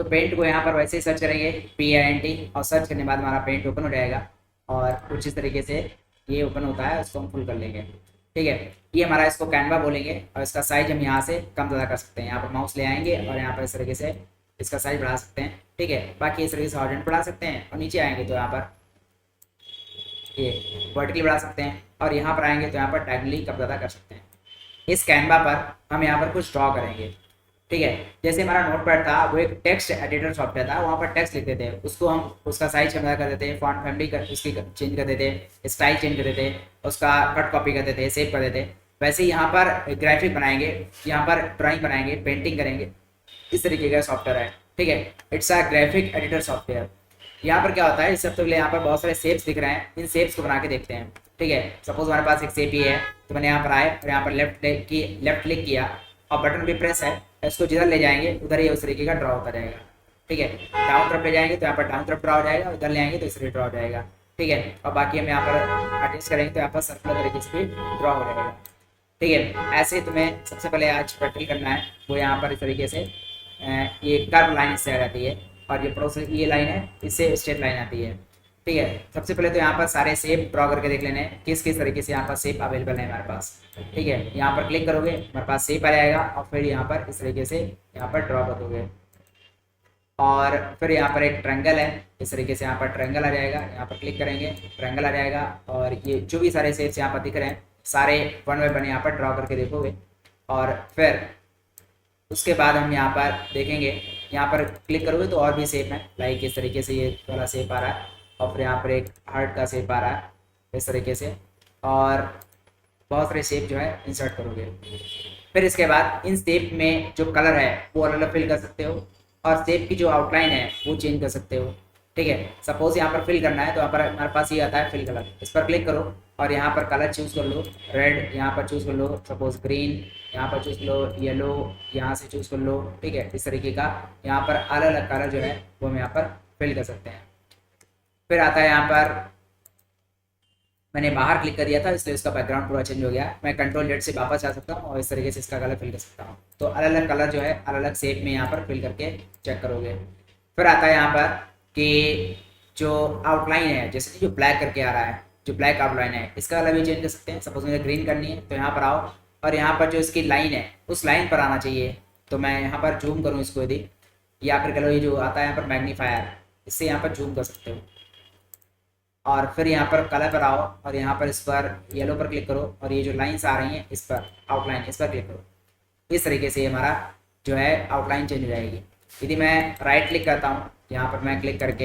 तो पेंट को यहाँ पर वैसे ही सर्च करेंगे PAINT, और सर्च करने के बाद हमारा पेंट ओपन हो जाएगा और कुछ इस तरीके से ये ओपन होता है, उसको हम फुल कर लेंगे। ठीक है, ये हमारा इसको कैनवा बोलेंगे और इसका साइज हम यहाँ से कम ज़्यादा कर सकते हैं। यहाँ पर माउस ले आएंगे और यहाँ पर इस तरीके से इसका साइज बढ़ा सकते हैं। ठीक है, बाकी इस तरीके से हॉरिजॉन्टल बढ़ा सकते हैं और नीचे आएंगे तो यहाँ पर ये वर्टिकली बढ़ा सकते हैं और यहाँ पर आएंगे तो यहाँ पर डायगोनली कम ज़्यादा कर सकते हैं। इस कैनवा पर हम यहाँ पर कुछ ड्रॉ करेंगे। ठीक है, जैसे हमारा नोटपैड था वो एक टेक्स्ट एडिटर सॉफ्टवेयर था, वहाँ पर टेक्स्ट लिखते थे, उसको हम उसका साइज कम कर देते, फॉन्ट फैमिली कर उसकी चेंज कर देते, स्टाइल चेंज कर देते, उसका कट कॉपी कर देते, सेव कर देते। वैसे ही यहाँ पर ग्राफिक बनाएंगे, यहाँ पर ड्राइंग बनाएंगे, पेंटिंग करेंगे, इस तरीके का सॉफ्टवेयर है। ठीक है, it's a graphic editor software. यहाँ पर क्या होता है, इस सबसे पहले यहाँ पर बहुत सारे शेप्स दिख रहे हैं, इन शेप्स को बना के देखते हैं। ठीक है, सपोज हमारे पास एक शेप ये है, तो मैंने यहाँ पर आए और यहाँ पर लेफ्ट क्लिक किया और बटन भी प्रेस है, इसको जिधर ले जाएंगे उधर ही उस तरीके का ड्रॉ होता रहेगा। ठीक है, डाउन तरफ ले जाएंगे तो यहाँ पर डाउन तरफ ड्रॉ हो जाएगा, उधर ले आएंगे तो इस तरीके ड्रॉ हो जाएगा। ठीक है, और बाकी हम यहाँ पर एडजस्ट करेंगे तो यहाँ पर सर्कुलर तरीके से भी ड्रॉ हो जाएगा। ठीक है, ऐसे ही तुम्हें सबसे पहले आज प्रैक्टिकल करना है, वो यहाँ पर इस तरीके से ये कर्व लाइन इससे आ जाती है और ये प्रोसेस ये लाइन है, इससे स्ट्रेट लाइन आती है। ठीक है, सबसे पहले तो यहाँ पर सारे शेप ड्रॉ करके देख लेने किस किस तरीके से यहाँ पर शेप अवेलेबल है हमारे पास। ठीक है, यहाँ पर क्लिक करोगे हमारे पास शेप आ जाएगा और फिर यहाँ पर इस तरीके से यहाँ पर ड्रॉ कर दोगे और फिर यहाँ पर एक ट्रायंगल है, इस तरीके से यहाँ पर ट्रायंगल आ जाएगा, यहाँ पर क्लिक करेंगे ट्रायंगल आ जाएगा और ये जो भी सारे शेप्स यहाँ पर दिख रहे हैं सारे वन बाय वन यहाँ पर ड्रॉ करके देखोगे और फिर उसके बाद हम यहाँ पर देखेंगे, यहाँ पर क्लिक करोगे तो और भी शेप है, लाइक इस तरीके से ये वाला शेप आ रहा है और फिर यहाँ पर एक हार्ट का शेप आ रहा है इस तरीके से, और बहुत सारे शेप जो है इंसर्ट करोगे। फिर इसके बाद इन शेप में जो कलर है वो अलग अलग फिल कर सकते हो और शेप की जो आउटलाइन है वो चेंज कर सकते हो। ठीक है, सपोज यहाँ पर फिल करना है तो यहाँ पर हमारे पास ये आता है फिल कलर, इस पर क्लिक करो और यहाँ पर कलर चूज़ कर लो, रेड यहाँ पर चूज़ कर लो, सपोज ग्रीन यहाँ पर चूज़ कर लो, येलो यहाँ से चूज़ कर लो। ठीक है, इस तरीके का यहाँ पर अलग अलग कलर जो है वो हम यहाँ पर फिल कर सकते हैं। फिर आता है यहाँ पर मैंने बाहर क्लिक कर दिया था इसलिए इसका बैकग्राउंड पूरा चेंज हो गया, मैं कंट्रोल Z से वापस आ सकता हूँ और इस तरीके से इसका कलर फिल कर सकता हूँ। तो अलग अलग कलर जो है अलग अलग शेप में यहाँ पर फिल करके चेक करोगे। फिर आता है यहाँ पर कि जो आउटलाइन है, जैसे जो ब्लैक करके आ रहा है, जो ब्लैक आउटलाइन है इसका कलर भी चेंज कर सकते हैं। सपोज मुझे ग्रीन करनी है तो यहाँ पर आओ और यहाँ पर जो इसकी लाइन है उस लाइन पर आना चाहिए, तो मैं यहाँ पर जूम करूँ इसको यदि, या फिर कलो ये जो आता है यहाँ पर मैग्नीफायर, इससे यहाँ पर जूम कर सकते हो। और फिर यहाँ पर कलर पर आओ और यहाँ पर इस पर येलो पर क्लिक करो और ये जो लाइंस आ रही हैं इस पर आउटलाइन, इस पर क्लिक करो। इस तरीके से हमारा जो है आउटलाइन चेंज हो जाएगी। यदि मैं राइट क्लिक करता हूँ, यहाँ पर मैं क्लिक करके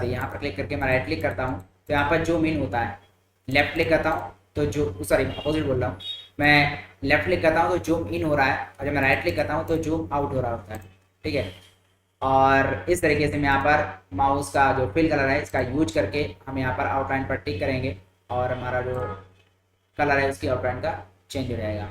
यहाँ पर क्लिक करके मैं राइट क्लिक करता हूँ तो यहाँ पर जूम इन होता है, लेफ्ट क्लिक करता हूँ तो जो अपोजिट बोल रहा हूँ, मैं लेफ्ट क्लिक करता हूँ तो जूम इन हो रहा है और जब मैं राइट क्लिक करता हूँ तो जूम आउट हो रहा होता है। ठीक है, और इस तरीके से मैं यहाँ पर माउस का जो फिल कलर है इसका यूज करके हम यहाँ पर आउटलाइन पर टिक करेंगे और हमारा जो कलर है उसकी आउटलाइन का चेंज हो जाएगा।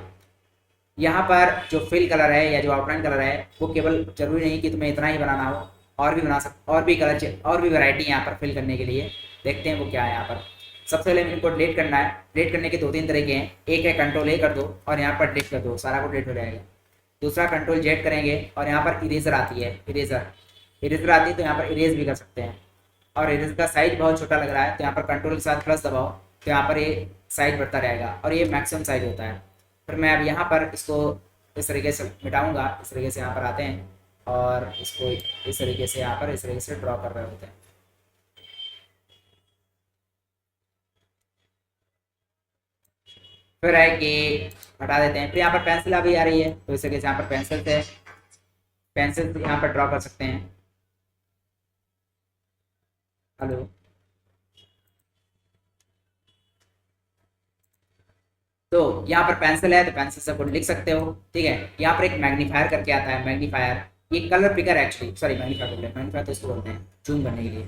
यहाँ पर जो फिल कलर है या जो आउटलाइन कलर है वो केवल जरूरी नहीं कि तुम्हें इतना ही बनाना हो, और भी बना सकते, और भी कलर और भी वैरायटी यहाँ पर फिल करने के लिए। देखते हैं वो क्या है। यहाँ पर सबसे पहले इनको डिलीट करना है। डिलीट करने के 2-3 तरीके हैं, एक है कंट्रोल A कर दो और यहाँ पर डिलीट कर दो, सारा को डिलीट हो जाएगा। दूसरा कंट्रोल Z करेंगे और यहाँ पर इरेजर आती है, इरेजर आती है तो यहाँ पर इरेज भी कर सकते हैं। और इरेजर का साइज बहुत छोटा लग रहा है तो यहाँ पर कंट्रोल के साथ प्लस दबाओ तो यहाँ पर ये साइज बढ़ता रहेगा और ये मैक्सिमम साइज होता है। फिर मैं अब यहाँ पर इसको इस तरीके से मिटाऊंगा, इस तरीके से यहाँ पर आते हैं और इसको इस तरीके से यहाँ पर इस तरीके से ड्रॉ कर रहे होते हैं। फिर है कि हटा देते हैं। फिर यहाँ पर पेंसिल अभी आ रही है तो इस तरीके से यहाँ पर पेंसिल यहाँ पर ड्रॉ कर सकते हैं। हेलो, तो यहाँ पर पेंसिल है तो पेंसिल से कुछ लिख सकते हो। ठीक है, यहाँ पर एक मैग्नीफायर करके आता है, मैग्नीफायर ये colour picker actually, sorry magnifier तो इसको बोलते हैं जूम करने के लिए।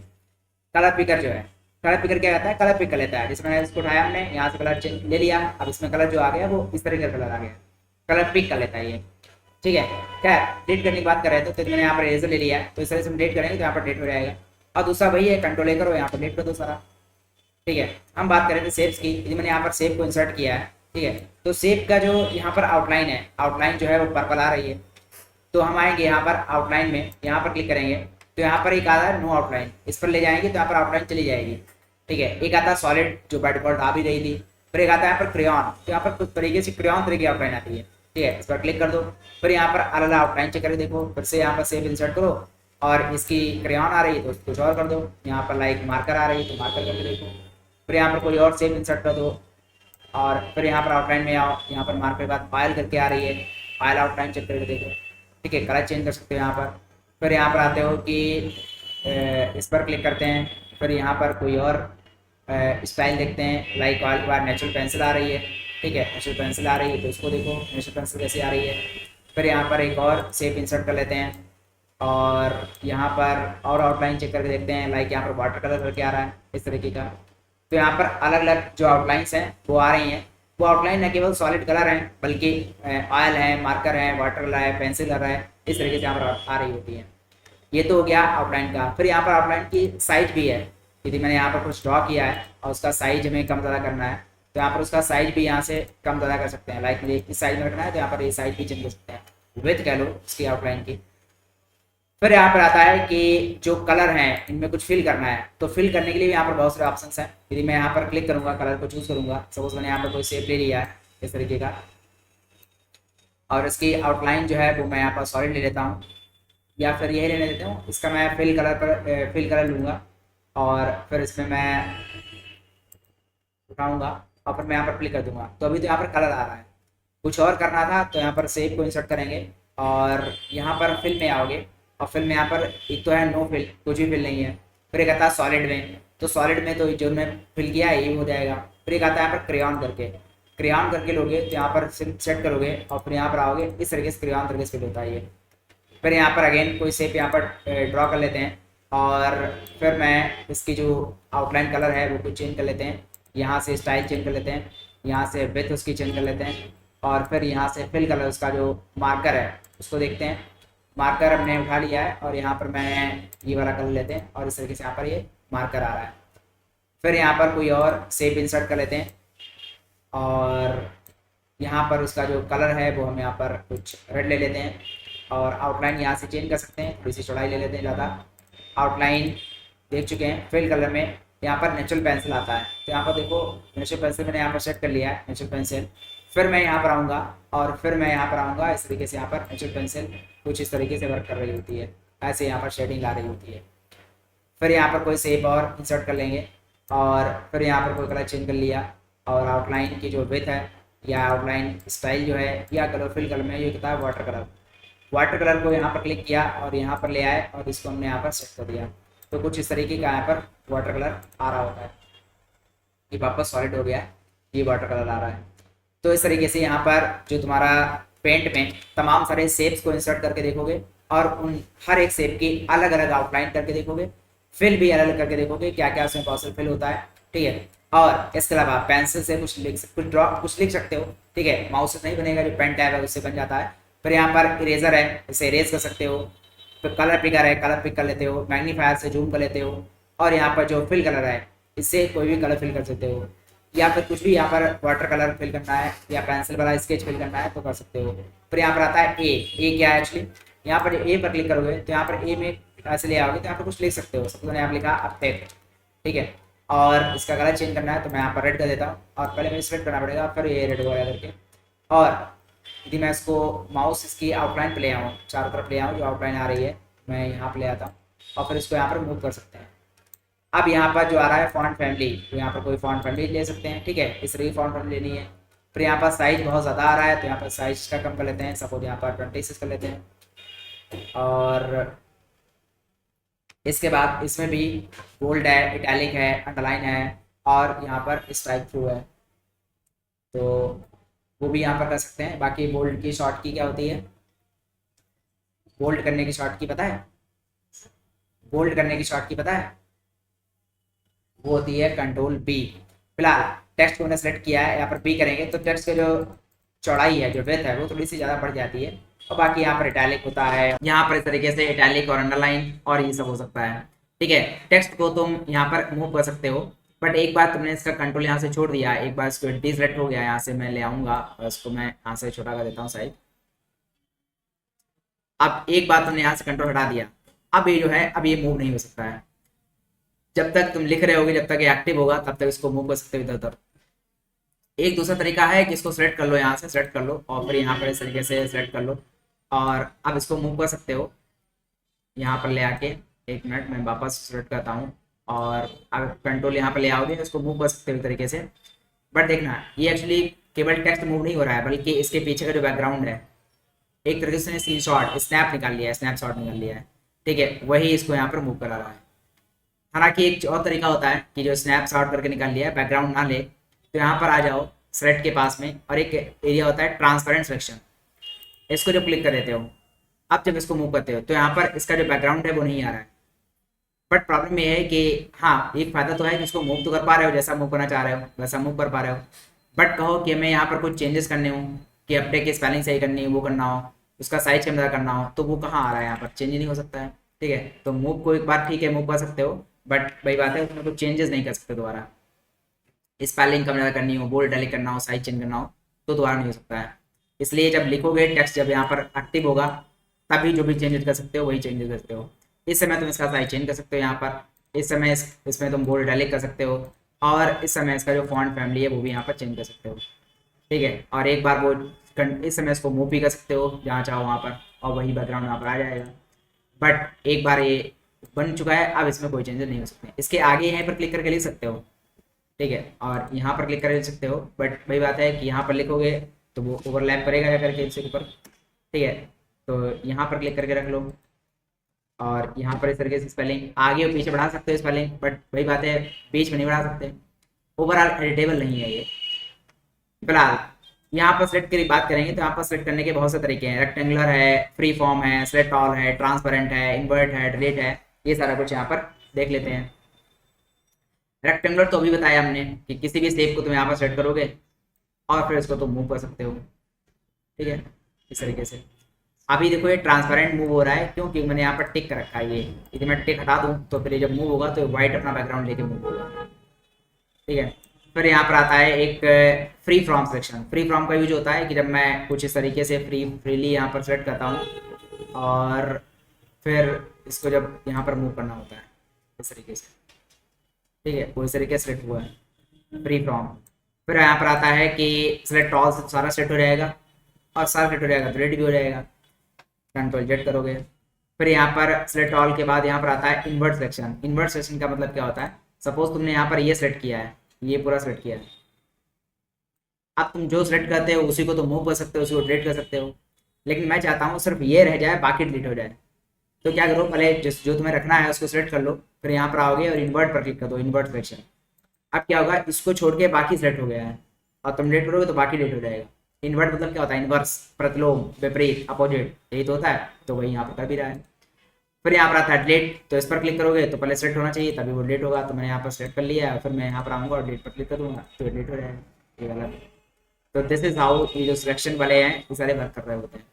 कलर पिकर जो है, कलर पिकर क्या कहता है, कलर पिक कर लेता है। जिसमें इसको उठाया हमने, यहाँ से कलर चेंज ले लिया, अब इसमें कलर जो आ गया वो इस तरह का कलर आ गया, कलर पिक कर लेता है ये। ठीक है, क्या डिलीट करने की बात कर रहे थे तो मैंने यहाँ पर इरेजर ले लिया है तो इस तरह से हम डिलीट करेंगे तो यहाँ पर डिलीट हो जाएगा। और दूसरा वही है, कंट्रोल A करो, यहाँ पर डिलीट कर दो सारा। ठीक है, हम बात कर रहे थे शेप्स की, यदि मैंने यहाँ पर शेप को इंसर्ट किया है। ठीक है, तो शेप का जो यहाँ पर आउटलाइन है, आउटलाइन जो है वो पर्पल आ रही है। तो हम आएंगे यहाँ पर आउटलाइन में, यहाँ पर क्लिक करेंगे तो यहाँ पर एक आता है नो आउटलाइन, इस पर ले जाएंगे तो यहाँ पर आउटलाइन चली जाएगी। ठीक है, एक आता है सॉलिड जो बाय डिफॉल्ट आ भी रही थी, फिर एक आता है यहाँ पर क्रेयॉन, तो यहाँ पर कुछ तरीके से क्रेयॉन तरीके की आउटलाइन आती है। ठीक है, इस पर क्लिक कर दो, फिर यहाँ पर अलग अलग आउटलाइन चेक करके देखो, फिर से यहाँ पर सेव इंसर्ट करो और इसकी क्रेयॉन आ रही है तो कुछ और कर दो, यहाँ पर लाइक मार्कर आ रही है तो मार्कर करके देखो, फिर यहाँ पर कोई और सेव इंसर्ट कर दो और फिर यहाँ पर आउटलाइन में आओ, यहाँ पर मार्कर के बाद फाइल करके आ रही है, फाइल आउटलाइन चेक करके देखो। ठीक है, कलर चेंज कर सकते हो यहाँ पर, फिर यहाँ पर आते हो कि इस पर क्लिक करते हैं, फिर यहाँ पर कोई और स्टाइल देखते हैं, लाइक ऑल बार नेचुरल पेंसिल आ रही है। ठीक है, नेचुरल पेंसिल आ रही है तो इसको देखो नेचुरल पेंसिल कैसे आ रही है। फिर यहाँ पर एक और शेप इंसर्ट कर लेते हैं और यहाँ पर और आउटलाइन चेक करके देखते हैं, लाइक यहाँ पर वाटर कलर करके आ रहा है इस तरीके का। तो यहाँ पर अलग अलग जो आउटलाइंस हैं वो आ रही हैं, वो आउटलाइन न केवल सॉलिड कलर हैं बल्कि ऑयल है, मार्कर है, वाटर कलर है, पेंसिल कलर है, इस तरीके से यहाँ पर आ रही होती है। ये तो हो गया आउटलाइन का। फिर यहाँ पर आउटलाइन की साइज भी है, यदि मैंने यहाँ पर कुछ ड्रॉ किया है और उसका साइज हमें कम ज़्यादा करना है तो यहाँ पर उसका साइज भी यहाँ से कम ज़्यादा कर सकते हैं, लाइक मुझे इस साइज में रखना है तो यहाँ पर ये साइज भी चेंज कर सकते हैं, विथ कह लो उसकी आउटलाइन की। फिर यहाँ पर आता है कि जो कलर हैं इनमें कुछ फिल करना है, तो फिल करने के लिए यहाँ पर बहुत सारे ऑप्शंस हैं। यदि मैं यहाँ पर क्लिक करूँगा, कलर को चूज करूँगा, सपोज मैंने यहाँ पर कोई शेप ले लिया है इस तरीके का और इसकी आउटलाइन जो है वो मैं यहाँ पर सॉलिड ले लेता हूँ या फिर यही लेने देता हूँ, इसका मैं फिल कलर लूँगा और फिर इसमें मैं उठाऊँगा और फिर मैं यहाँ पर क्लिक कर दूँगा तो अभी तो यहाँ पर कलर आ रहा है। कुछ और करना था तो यहाँ पर शेप को इंसर्ट करेंगे और यहाँ पर फिल में आओगे और फिल में यहाँ पर एक तो है नो फिल, कुछ भी फिल नहीं है। फिर एक आता है सॉलिड में, तो सॉलिड में तो जो मैं फिल किया है ये हो जाएगा। फिर एक आता है यहाँ पर क्रेयॉन करके लोगे तो यहाँ पर सेट करोगे और फिर यहाँ पर आओगे, इस तरीके से क्रेयॉन तरीके से फिल होता है ये। फिर यहाँ पर अगेन कोई शेप यहाँ पर ड्रॉ कर लेते हैं और फिर मैं इसकी जो आउटलाइन कलर है वो कुछ चेंज कर लेते हैं, यहाँ से स्टाइल चेंज कर लेते हैं, यहाँ से विथ उसकी चेंज कर लेते हैं और फिर यहाँ से फिल कलर उसका जो मार्कर है उसको देखते हैं। मार्कर हमने उठा लिया है और यहाँ पर मैं ये वाला कलर लेते हैं और इस तरीके से यहाँ पर ये मार्कर आ रहा है। फिर यहाँ पर कोई और शेप इंसर्ट कर लेते हैं और यहाँ पर उसका जो कलर है वो हम यहाँ पर कुछ रेड ले लेते हैं और आउटलाइन यहाँ से चेंज कर सकते हैं, थोड़ी सी चौड़ाई ले लेते हैं ज़्यादा। आउटलाइन देख चुके हैं, फिल कलर में यहाँ पर नेचुरल पेंसिल आता है तो यहाँ पर देखो नेचुरल पेंसिल मैंने यहाँ पर सेट कर लिया है, नेचुरल पेंसिल। फिर मैं यहाँ पर आऊँगा और फिर मैं यहाँ पर आऊँगा, इस तरीके से यहाँ पर नेचुरल पेंसिल कुछ इस तरीके से वर्क कर रही होती है, ऐसे यहाँ पर शेडिंग ला रही होती है। फिर यहाँ पर कोई शेप और इंसर्ट कर लेंगे और फिर यहाँ पर कोई कलर चेंज कर लिया और आउटलाइन की जो विथ है या आउटलाइन स्टाइल जो है या कलर फिल कलर में ये कहता है वाटर कलर को यहाँ पर क्लिक किया और यहाँ पर ले आए और इसको हमने यहाँ पर सेट कर दिया तो कुछ इस तरीके का यहाँ पर वाटर कलर आ रहा होता है। ये वापस सॉलिड हो गया है, ये वाटर कलर आ रहा है। तो इस तरीके से यहाँ पर जो तुम्हारा पेंट में तमाम सारे शेप्स को इंसर्ट करके देखोगे और उन हर एक शेप की अलग अलग आउटलाइन करके देखोगे, फिल भी अलग अलग करके देखोगे क्या क्या उसमें पॉसिबल फिल होता है। ठीक है, और इसके अलावा पेंसिल से कुछ लिख सकते हो। ठीक है, माउस से नहीं बनेगा, जो पेन टैब है उससे बन जाता है। फिर यहाँ पर इरेजर है, इसे इरेज कर सकते हो। फिर कलर पिकर है, कलर पिक कर लेते हो, मैग्नीफायर से जूम कर लेते हो और यहाँ पर जो फिल कलर है इससे कोई भी कलर फिल कर सकते हो या फिर कुछ भी यहाँ पर वाटर कलर फिल करना है या पेंसिल वाला स्केच फिल करना है तो कर सकते हो। फिर यहाँ पर आता है ए क्या है एक्चुअली, यहाँ पर ए पर क्लिक करोगे तो यहाँ पर ए में ऐसे ले आओगे तो यहाँ पर कुछ लिख सकते हो। सबसे मैंने यहाँ लिखा अफेक्ट। ठीक है, और इसका कलर चेंज करना है तो मैं यहाँ पर रेड कर देता हूँ और पहले मुझे सेलेक्ट करना पड़ेगा, फिर ये रेड वगैरह करके। और यदि मैं इसको माउस इसकी आउटलाइन पे ले आऊँ, चारों तरफ ले आऊँ, जो आउटलाइन आ रही है मैं यहाँ पे ले आता हूँ और फिर इसको यहाँ पर मूव कर सकते हैं। अब यहाँ पर जो आ रहा है फॉन्ट फैमिली, तो यहाँ पर कोई फॉन्ट फैमिली ले सकते हैं। ठीक है, इस तरह की फॉन्ट फैमिली लेनी है। फिर यहाँ पर साइज बहुत ज़्यादा आ रहा है तो यहाँ पर साइज का कम कर लेते हैं, सपोज यहाँ पर 26 कर लेते हैं। और इसके बाद इसमें भी बोल्ड है, इटैलिक है, अंडरलाइन है और यहाँ पर स्ट्राइक थ्रू है तो वो भी यहाँ पर कर सकते हैं। बाकी बोल्ड की शॉर्ट की क्या होती है, बोल्ड करने की शॉर्ट की पता है, बोल्ड करने की शॉर्ट की पता है, वो होती है कंट्रोल बी। फिलहाल टेक्स्ट को मैंने सेलेक्ट किया है, यहाँ पर बी करेंगे तो टेक्स्ट का जो चौड़ाई है, जो विड्थ है वो थोड़ी सी ज़्यादा बढ़ जाती है। और बाकी यहाँ पर इटैलिक होता है, यहाँ पर इस तरीके से इटैलिक और अंडरलाइन और ये सब हो सकता है। ठीक है, टेक्स्ट को तुम यहाँ पर मूव कर सकते हो, बट एक बार तुमने इसका कंट्रोल यहाँ से छोड़ दिया, एक बार इसको डिसेलेक्ट हो गया, यहाँ से मैं ले आऊँगा और इसको मैं यहाँ से छोटा कर देता हूँ साइज। अब एक बार तुमने यहाँ से कंट्रोल हटा दिया, अब ये जो है अब ये मूव नहीं हो सकता है। जब तक तुम लिख रहे होगे, जब तक ये एक्टिव होगा तब तक इसको मूव कर सकते हो इधर उधर। एक दूसरा तरीका है कि इसको सेलेक्ट कर लो, यहाँ से सेलेक्ट कर लो और फिर यहाँ पर इस तरीके से सेलेक्ट कर लो और अब इसको मूव कर सकते हो यहाँ पर ले आके। एक मिनट मैं वापस सेलेक्ट करता हूँ और अब कंट्रोल यहाँ पर ले आओगे, इसको मूव कर सकते हो इस तरीके से। बट देखना ये एक्चुअली केवल टेक्स्ट मूव नहीं हो रहा है, बल्कि इसके पीछे का जो बैकग्राउंड है एक तरीके से स्क्रीन शॉट स्नैप निकाल लिया है, स्नैपशॉट निकाल लिया है, ठीक है, वही इसको यहाँ पर मूव करा रहा है। हालांकि एक और तरीका होता है कि जो स्नैपशॉट करके निकाल लिया है बैकग्राउंड ना ले, तो यहाँ पर आ जाओ सेलेक्ट के पास में और एक एरिया होता है ट्रांसपेरेंट सिलेक्शन, इसको जब क्लिक कर देते हो, अब जब इसको मूव करते हो तो यहाँ पर इसका जो बैकग्राउंड है वो नहीं आ रहा है। बट प्रॉब्लम ये है कि हाँ एक फायदा तो है कि इसको मूव तो कर पा रहे हो, जैसा मूव करना चाह रहे हो वैसा मूव कर पा रहे हो। बट कहो कि हमें यहाँ पर कुछ चेंजेस करने हो, कि अपने की स्पेलिंग सही करनी है, वो करना हो, उसका साइज कम करना हो, तो वो कहाँ आ रहा है, यहाँ पर चेंज ही नहीं हो सकता है। ठीक है, तो मूव को एक बार ठीक है मूव कर सकते हो, बट वही बात है उसमें कुछ चेंजेस नहीं कर सकते दोबारा। स्पेलिंग कम ज़्यादा करनी हो, बोल्ड डेलीट करना हो, साइज चेंज करना हो, तो दोबारा नहीं हो सकता है। इसलिए जब लिखोगे टेक्स्ट जब यहाँ पर एक्टिव होगा तभी जो भी चेंजेस कर सकते हो वही चेंजेस कर सकते हो। इस समय तुम इसका साइज चेंज कर सकते हो यहाँ पर, इस समय इसमें तुम बोल्ड डेलीट कर सकते हो और इस समय इसका जो फॉन्ट फैमिली है वो भी यहाँ पर चेंज कर सकते हो। ठीक है, और एक बार वो इस समय इसको मूव भी कर सकते हो जहाँ चाहो वहाँ पर और वही बैकग्राउंड यहाँ पर आ जाएगा। बट एक बार ये बन चुका है, अब इसमें कोई चेंजेस नहीं हो सकते। इसके आगे यहीं पर क्लिक करके लिख सकते हो, ठीक है, और यहाँ पर क्लिक करके लिख सकते हो, बट वही बात है कि यहाँ पर लिखोगे तो वो ओवरलैप करेगा जा करके इसके ऊपर। ठीक है, तो यहाँ पर क्लिक करके रख लो और यहाँ पर इस तरीके से स्पेलिंग आगे और पीछे बढ़ा सकते हो स्पेलिंग, बट वही बात है बीच में नहीं बढ़ा सकते, ओवरऑल एडिटेबल नहीं है ये। फिलहाल यहाँ पर सेलेक्ट की बात करेंगे तो यहाँ पर सेलेक्ट करने के बहुत से तरीके हैं, रेक्टेंगुलर है, फ्री फॉर्म है, सेलेक्ट ऑल है, ट्रांसपेरेंट है, इन्वर्ट है, डिलीट है, ये सारा कुछ यहाँ पर देख लेते हैं। रेक्टेंगुलर तो अभी बताया हमने कि किसी भी शेप को तुम यहाँ पर सेट करोगे और फिर इसको तुम मूव कर सकते हो। ठीक है, इस तरीके से। अभी देखो ये ट्रांसपेरेंट मूव हो रहा है क्योंकि मैंने यहाँ पर टिक कर रखा है, ये यदि मैं टिक हटा दूँ तो फिर ये जब मूव होगा तो व्हाइट अपना बैकग्राउंड लेके मूव होगा। ठीक है, फिर यहाँ पर आता है एक free from selection. Free from का यूज होता है कि जब मैं कुछ इस तरीके से फ्रीली यहाँ पर सेलेक्ट करता हूँ और फिर इसको जब यहाँ पर मूव करना होता है इस तरीके से। ठीक है, वो इस तरीके से सेलेक्ट हुआ है फ्री फ्रॉम। फिर यहाँ पर आता है कि सिलेक्ट ऑल, सारा सेलेक्ट हो जाएगा और सारा सेलेक्ट हो जाएगा तो रेड भी हो जाएगा, कंट्रोल जेड करोगे। फिर यहाँ पर सिलेक्ट ऑल के बाद यहाँ पर आता है इन्वर्ट सिलेक्शन। इन्वर्ट सिलेक्शन का मतलब क्या होता है, सपोज तुमने यहाँ पर ये सेलेक्ट किया है, ये पूरा सेलेक्ट किया है, अब तुम जो सेलेक्ट करते हो उसी को तो मूव कर सकते हो, उसी को डिलीट कर सकते हो, लेकिन मैं चाहता हूँ सिर्फ ये रह जाए बाकी डिलीट हो जाए। तो क्या करो, पहले जो तुम्हें रखना है उसको सेलेक्ट कर लो, फिर यहाँ पर आओगे और इन्वर्ट पर क्लिक कर दो, इन्वर्ट सिलेक्शन। अब क्या होगा, इसको छोड़ के बाकी सेलेक्ट हो गया है और तुम डिलीट करोगे तो बाकी डिलीट हो जाएगा। इन्वर्ट मतलब क्या होता है, इन्वर्स, प्रतिलोम, विपरीत, अपोजिट, यही तो होता है, तो वही यहाँ पर कर भी रहा है। फिर यहाँ पर आता है डिलीट, तो इस पर क्लिक करोगे तो पहले सेलेक्ट होना चाहिए तभी वो डिलीट होगा, तो मैंने यहाँ पर सेलेक्ट कर लिया है, फिर मैं यहाँ पर आऊँगा और डिलीट पर क्लिक कर दूँगा तो डिलीट हो जाएगा ये वाला। तो दिस इज हाउ ये जो सिलेक्शन वाले हैं ये सारे वर्क कर रहे होते हैं।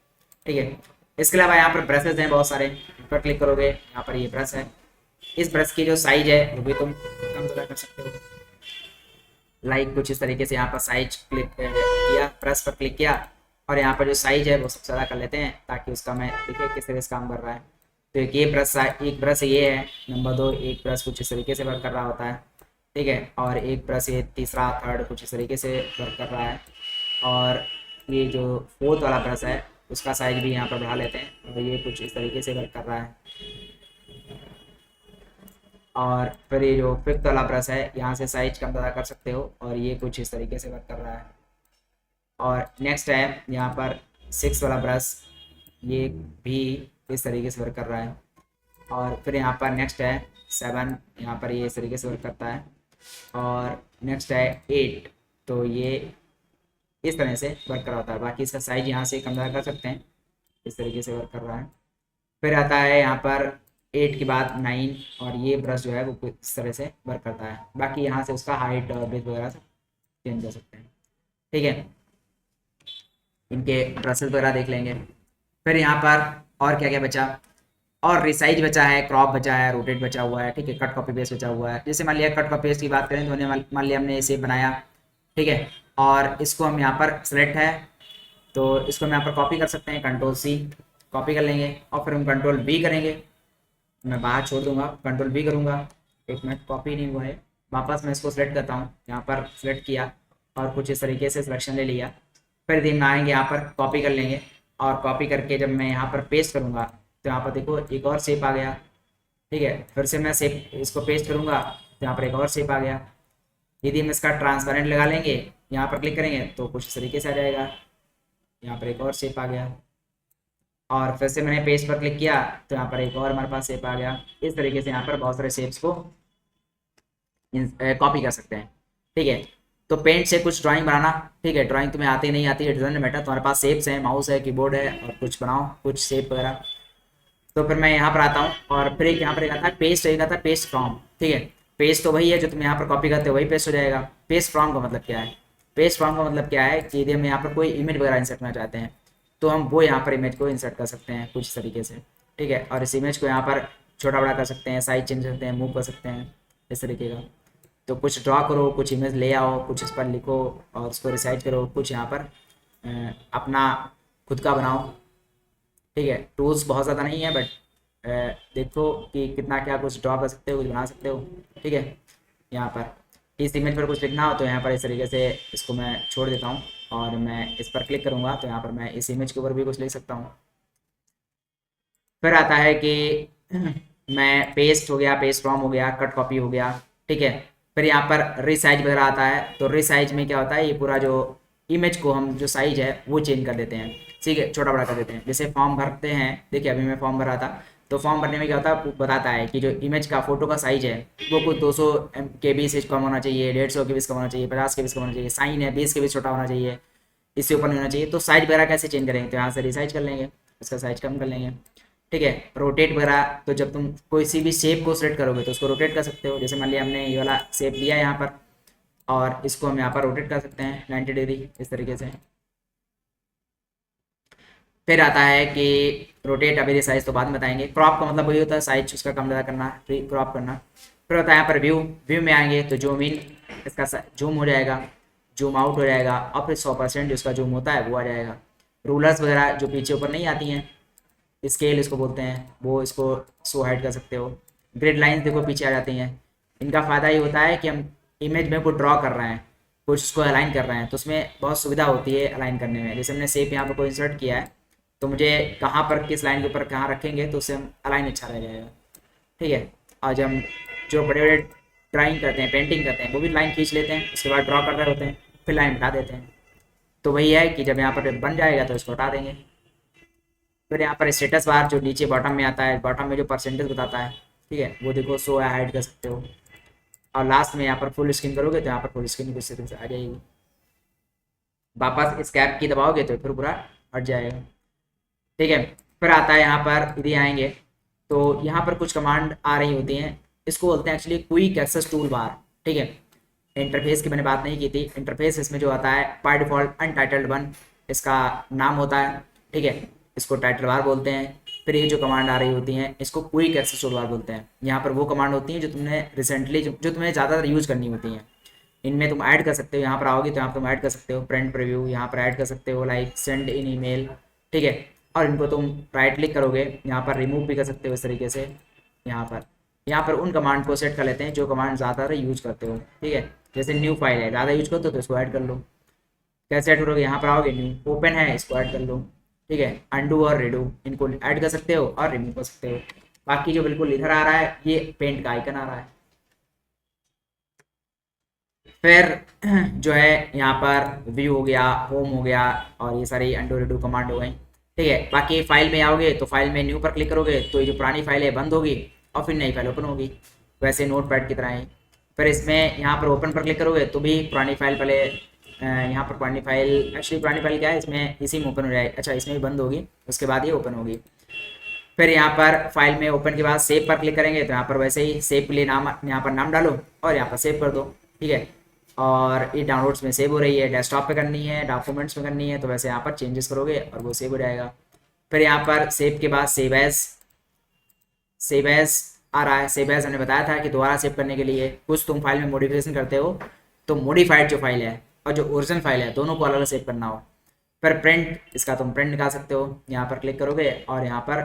ठीक है, इसके अलावा यहाँ पर ब्रशेज हैं बहुत सारे, इन पर क्लिक करोगे, यहाँ पर ये ब्रश है, इस ब्रश की जो साइज है वो भी तुम कम ज़्यादा कर सकते हो। लाइक कुछ इस तरीके से यहाँ पर साइज क्लिक किया, ब्रश पर क्लिक किया और यहाँ पर जो साइज है वो सबसे ज़्यादा कर लेते हैं ताकि उसका मैं देखिए किस तरह से काम कर रहा है। तो एक ब्रश ये है, नंबर 2 एक ब्रश कुछ इस तरीके से वर्क कर रहा होता है। ठीक है, और एक ब्रश ये तीसरा थर्ड कुछ इस तरीके से वर्क कर रहा है, और ये जो फोर्थ वाला ब्रश है उसका साइज भी यहाँ पर बढ़ा लेते हैं और ये कुछ इस तरीके से वर्क कर रहा है। और फिर ये जो फिफ्थ वाला ब्रश है यहाँ से साइज कम ज़्यादा कर सकते हो और ये कुछ इस तरीके से वर्क कर रहा है। और नेक्स्ट है यहाँ पर 6 वाला ब्रश, ये भी इस तरीके से वर्क कर रहा है। और फिर यहाँ पर नेक्स्ट है 7, यहाँ पर ये इस तरीके से वर्क करता है। और नेक्स्ट है 8, तो ये इस तरह से वर्क कर रहा होता है, बाकी इसका साइज यहाँ से कम ज़्यादा कर सकते हैं, इस तरीके से वर्क कर रहा है। फिर आता है यहाँ पर 8 के बाद 9 और ये ब्रश जो है वो इस तरह से वर्क करता है, बाकी यहाँ से उसका हाइट और ब्रेथ वगैरह सब चेंज कर सकते हैं। ठीक है, इनके ब्रशेज वगैरह देख लेंगे। फिर यहाँ पर और क्या क्या बचा, और रिसाइज बचा है, क्रॉप बचा है, रोटेट बचा हुआ है। ठीक है, कट कॉपी पेस्ट बचा हुआ है। जैसे मान लिया कट कॉपी पेस्ट की बात करें तो मान लिया हमने इसे बनाया, ठीक है, और इसको हम यहाँ पर सेलेक्ट है तो इसको हम यहाँ पर कॉपी कर सकते हैं, कंट्रोल C, कॉपी कर लेंगे और फिर हम कंट्रोल V करेंगे। मैं बाहर छोड़ दूंगा, कंट्रोल V करूंगा, एक मिनट, कॉपी नहीं हुआ है, वापस मैं इसको सिलेक्ट करता हूँ, यहाँ पर सिलेक्ट किया और कुछ इस तरीके से सिलेक्शन ले लिया। फिर दिन में आएंगे, यहाँ पर कॉपी कर लेंगे और कॉपी करके जब मैं यहाँ पर पेस्ट करूँगा तो यहाँ पर देखो एक और शेप आ गया। ठीक है, फिर से मैं शेप इसको पेस्ट करूँगा तो यहाँ पर एक और शेप आ गया। यदि हम इसका ट्रांसपेरेंट लगा लेंगे, यहाँ पर क्लिक करेंगे तो कुछ इस तरीके से आ जाएगा। यहाँ पर एक और शेप आ गया और फिर से मैंने पेज पर क्लिक किया तो यहाँ पर एक और हमारे पास शेप आ गया। इस तरीके से यहाँ पर बहुत सारे शेप्स को कॉपी कर सकते हैं। ठीक है, तो पेंट से कुछ ड्राइंग बनाना, ठीक है, ड्राइंग तुम्हें आती नहीं आती है, डजंट मैटर, तुम्हारे पास शेप्स हैं, माउस है, कीबोर्ड है और कुछ बनाओ कुछ शेप वगैरह। तो फिर मैं यहाँ पर आता हूँ और फिर एक यहाँ पर एक आता है पेस्ट, एक आता है पेस्ट फ्रॉम। ठीक है, पेस्ट तो वही है जो तुम यहाँ पर कॉपी करते हो वही पेस्ट हो जाएगा। पेस्ट फ्रॉम का मतलब क्या है? पेस्ट फ्रॉम का मतलब क्या है कि यदि हम यहाँ पर कोई इमेज वगैरह इंसर्ट करना चाहते हैं तो हम वो यहाँ पर इमेज को इंसर्ट कर सकते हैं कुछ तरीके से। ठीक है, और इस इमेज को यहाँ पर छोटा बड़ा कर सकते हैं, साइज चेंज कर सकते हैं, मूव कर सकते हैं, इस तरीके का। तो कुछ ड्रॉ करो, कुछ इमेज ले आओ, कुछ इस पर लिखो और उसको रिसाइज करो, कुछ यहाँ पर अपना खुद का बनाओ। ठीक है, टूल्स बहुत ज़्यादा नहीं है बट देखो कि कितना क्या कुछ ड्रॉ कर सकते हो, कुछ बना सकते हो। ठीक है, यहाँ पर इस इमेज पर कुछ लिखना हो तो यहाँ पर इस तरीके से इसको मैं छोड़ देता हूँ और मैं इस पर क्लिक करूँगा तो यहाँ पर मैं इस इमेज के ऊपर भी कुछ लिख सकता हूँ। फिर आता है कि मैं पेस्ट हो गया, पेस्ट फ्रॉम हो गया, कट कॉपी हो गया। ठीक है, फिर यहाँ पर रिसाइज वगैरह आता है। तो रिसाइज में क्या होता है, ये पूरा जो इमेज को हम जो साइज है वो चेंज कर देते हैं। ठीक है, छोटा बड़ा कर देते हैं। जैसे फॉर्म भरते हैं, देखिए अभी मैं फॉर्म भर रहा था तो फॉर्म भरने में क्या होता है, बताता है कि जो इमेज का फोटो का साइज है वो कुछ 200 KB से कम होना चाहिए, 150 KB से कम होना चाहिए, 50 KB से कम होना चाहिए, साइन है 20 KB छोटा होना चाहिए, इससे ऊपर नहीं होना चाहिए। तो साइज वगैरह कैसे चेंज करेंगे, तो यहाँ से रिसाइज कर लेंगे, इसका साइज कम कर लेंगे। ठीक है, रोटेट वगैरह, तो जब तुम कोई सी भी शेप को सिलेक्ट करोगे तो उसको रोटेट कर सकते हो। जैसे मान लिया हमने ये वाला शेप लिया यहाँ पर और इसको हम यहाँ पर रोटेट कर सकते हैं 90 डिग्री इस तरीके से। फिर आता है कि रोटेट, अभी साइज तो बाद में बताएंगे। क्रॉप का मतलब वही होता है साइज उसका कम ज़्यादा करना, क्रॉप करना। फिर होता है यहाँ पर व्यू, व्यू में आएंगे तो जूम इन, इसका जूम हो जाएगा, जूम आउट हो जाएगा और फिर 100% जो इसका जूम होता है वो आ जाएगा। रूलर्स वगैरह जो पीछे ऊपर नहीं आती हैं, स्केल इसको बोलते हैं, वो इसको शो हाइड कर सकते हो। ग्रिड लाइंस देखो पीछे आ जाती हैं। इनका फ़ायदा ये होता है कि हम इमेज में कुछ ड्रॉ कर रहे हैं, कुछ उसको अलाइन कर रहे हैं तो उसमें बहुत सुविधा होती है अलाइन करने में। जैसे हमने शेप यहाँ पर कोई इंसर्ट किया है तो मुझे कहाँ पर किस लाइन के ऊपर कहाँ रखेंगे तो उससे हम अलाइन अच्छा रह जाएगा। ठीक है, आज हम जो बड़े बड़े ड्राइंग करते हैं, पेंटिंग करते हैं, वो भी लाइन खींच लेते हैं, उसके बाद ड्रॉ कर रहे होते हैं, फिर लाइन हटा देते हैं। तो वही है कि जब यहाँ पर बन जाएगा तो इसको हटा देंगे। फिर यहाँ पर स्टेटस बार जो नीचे बॉटम में आता है, बॉटम में जो परसेंटेज बताता है, ठीक है, वो देखो शो या हाइड कर सकते हो। और लास्ट में यहाँ पर फुल स्क्रीन करोगे तो यहाँ पर फुल स्क्रीन कुछ से आ जाएगी। वापस स्कैप की दबाओगे तो फिर पूरा हट जाएगा। ठीक है, फिर आता है यहाँ पर यदि आएंगे तो यहाँ पर कुछ कमांड आ रही होती हैं, इसको बोलते हैं actually quick access toolbar. ठीक है, इंटरफेस की मैंने बात नहीं की थी। इंटरफेस इसमें जो आता है बाय डिफॉल्ट अनटाइटल्ड 1 इसका नाम होता है। ठीक है, इसको टाइटल बार बोलते हैं। फिर ये जो कमांड आ रही होती हैं इसको क्विक एक्सेस टूल बार बोलते हैं। यहाँ पर वो कमांड होती हैं जो तुमने रिसेंटली जो तुम्हें ज़्यादातर यूज़ करनी होती हैं। इनमें तुम ऐड कर सकते हो, यहाँ पर आओगे तो यहाँ पर तुम ऐड कर सकते हो प्रिंट प्रीव्यू, यहाँ पर ऐड कर सकते हो लाइक सेंड इन ईमेल। ठीक है, और इनको तुम राइट क्लिक करोगे यहाँ पर रिमूव भी कर सकते हो इस तरीके से। यहाँ पर उन कमांड को सेट कर लेते हैं जो कमांड ज़्यादातर यूज़ करते हो। ठीक है, जैसे न्यू फाइल है, ज़्यादा यूज करते हो तो इसको ऐड कर लो। कैसे ऐड करोगे, यहाँ पर आओगे न्यू, ओपन है इसको ऐड कर लो। ठीक है, अंडू और रिडू इनको ऐड कर सकते हो और रिमूव कर सकते हो। बाकी जो बिल्कुल इधर आ रहा है ये पेंट का आइकन आ रहा है। फिर जो है यहाँ पर व्यू हो गया, होम हो गया और ये सारी अंडू रिडू कमांड हो गई। ठीक है, बाकी फाइल में आओगे तो फाइल में न्यू पर क्लिक करोगे तो ये जो पुरानी फाइल है बंद होगी और फिर नई फाइल ओपन होगी, वैसे नोट पैड की तरह ही। फिर इसमें यहाँ पर ओपन पर क्लिक करोगे तो भी पुरानी फाइल पहले यहाँ पर पुरानी फाइल, एक्चुअली पुरानी फाइल क्या है इसमें इसी में ओपन हो जाएगी, अच्छा इसमें भी बंद होगी उसके बाद ये ओपन होगी। फिर यहाँ पर फाइल में ओपन के बाद सेव पर क्लिक करेंगे तो यहाँ पर वैसे ही सेव के लिए नाम, यहाँ पर नाम डालो और यहाँ पर सेव कर दो। ठीक है, और ये डाउनलोड्स में सेव हो रही है, डेस्कटॉप पे करनी है, डॉक्यूमेंट्स में करनी है तो वैसे यहाँ पर चेंजेस करोगे और वो सेव हो जाएगा। फिर यहाँ पर सेव के बाद सेव एज आ रहा है। सेव एज हमने बताया था कि दोबारा सेव करने के लिए कुछ तुम फाइल में मॉडिफिकेशन करते हो तो मॉडिफाइड जो फाइल है और जो ओरिजिनल फाइल है दोनों को अलग अलग सेव करना हो फिर प्रिंट, इसका तुम प्रिंट निकाल सकते हो, यहाँ पर क्लिक करोगे और यहाँ पर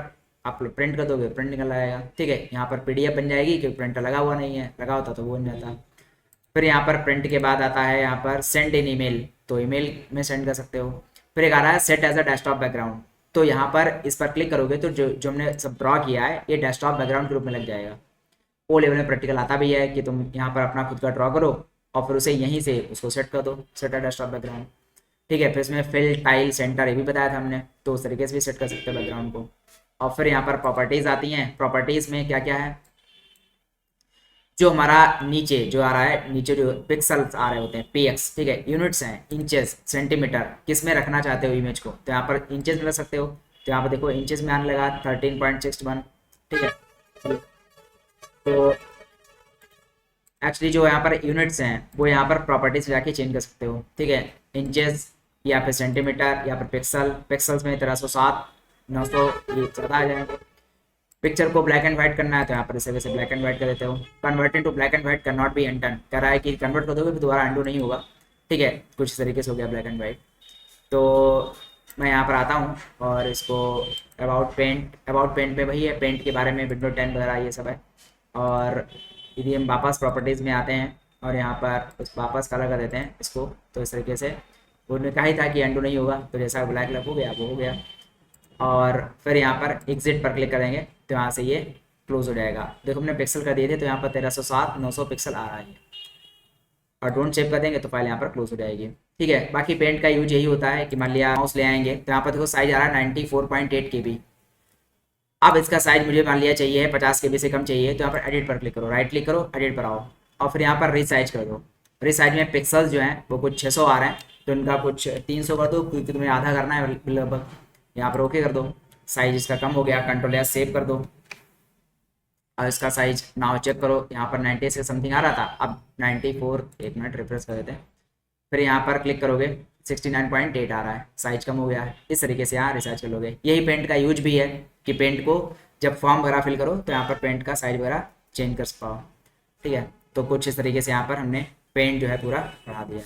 आप प्रिंट कर दोगे, प्रिंट निकल आएगा। ठीक है, यहाँ पर पीडीएफ बन जाएगी क्योंकि प्रिंटर लगा हुआ नहीं है, लगा होता तो वो बन जाता। फिर यहाँ पर प्रिंट के बाद आता है यहाँ पर सेंड इन ईमेल, तो ईमेल में सेंड कर सकते हो। फिर एक आ रहा है set as a desktop background, तो यहाँ पर इस पर क्लिक करोगे तो जो जो हमने सब ड्रॉ किया है ये डेस्कटॉप बैकग्राउंड के रूप में लग जाएगा। ओ लेवल में प्रैक्टिकल आता भी है कि तुम यहाँ पर अपना खुद का ड्रॉ करो और फिर उसे यहीं से उसको सेट कर दो, सेट अ डेस्कटॉप बैकग्राउंड। ठीक है, फिर इसमें फिल टाइल सेंटर ये भी बताया था हमने, तो उस तरीके से भी सेट कर सकते हैं बैकग्राउंड को। और फिर यहाँ पर प्रॉपर्टीज आती हैं, प्रॉपर्टीज में क्या क्या है, जो हमारा नीचे जो आ रहा है, नीचे जो पिक्सल्स आ रहे होते हैं px, ठीक है, यूनिट्स हैं, इंचेस, सेंटीमीटर, किस में रखना चाहते हो इमेज को, तो यहाँ पर इंचेस में रख सकते हो। तो यहाँ पर देखो इंचेस में आने लगा 13.61। ठीक है, तो एक्चुअली जो यहाँ पर यूनिट्स हैं वो यहाँ पर प्रॉपर्टीज जाके चेंज कर सकते हो। ठीक है, इंचेस या फिर सेंटीमीटर या फिर पिक्सल, पिक्सल्स में 1307, 900 ये ज़्यादा आ जाएंगे। पिक्चर को ब्लैक एंड व्हाइट करना है तो यहाँ पर इसे वैसे ब्लैक एंड व्हाइट कर देते हो। Convert into black and white can not be undone, कह रहा है कि कन्वर्ट कर दोगे फिर दोबारा अंडू नहीं होगा। ठीक है, कुछ इस तरीके से हो गया ब्लैक एंड व्हाइट। तो मैं यहाँ पर आता हूँ और इसको अबाउट पेंट, अबाउट पेंट पे वही है, पेंट के बारे में विंडो 10 वगैरह ये सब है। और यदि हम वापस प्रॉपर्टीज़ में आते हैं और यहाँ पर उस वापस कलर कर देते हैं इसको, तो इस तरीके से उन्होंने कहा ही था कि अंडू नहीं होगा, तो जैसा ब्लैक लग हो गया वो हो गया। और फिर यहाँ पर एग्जिट पर क्लिक करेंगे तो यहाँ से ये क्लोज हो जाएगा। देखो हमने पिक्सल कर दिए थे तो यहाँ पर 1307 900 पिक्सल आ रहा है, और डोंट सेव कर देंगे तो फाइल यहाँ पर क्लोज हो जाएगी। ठीक है, बाकी पेंट का यूज यही होता है कि मान लिया माउस ले आएंगे तो यहाँ पर देखो साइज आ रहा है 94.8 KB। अब इसका साइज मुझे मान लिया चाहिए 50 KB से कम चाहिए, तो यहाँ पर एडिट पर क्लिक करो, राइट क्लिक करो, एडिट पर आओ और फिर यहाँ पर रीसाइज कर दो। रीसाइज में पिक्सल्स जो हैं वो कुछ 600 आ रहे हैं तो इनका कुछ 300 कर दो क्योंकि तुम्हें आधा करना है लगभग। यहाँ पर ओके कर दो, साइज इसका कम हो गया, कंट्रोल या सेव कर दो और इसका साइज नाउ चेक करो, यहाँ पर 90 से समथिंग आ रहा था, अब 94, एक मिनट रिफ्रेश कर देते हैं। फिर यहाँ पर क्लिक करोगे 69.8 आ रहा है, साइज कम हो गया है। इस तरीके से यहाँ रिसाइज कर लोगे। यही पेंट का यूज भी है कि पेंट को जब फॉर्म वगैरह फिल करो तो यहाँ पर पेंट का साइज वगैरह चेंज कर पाओ। ठीक है, तो कुछ इस तरीके से यहाँ पर हमने पेंट जो है पूरा बढ़ा दिया।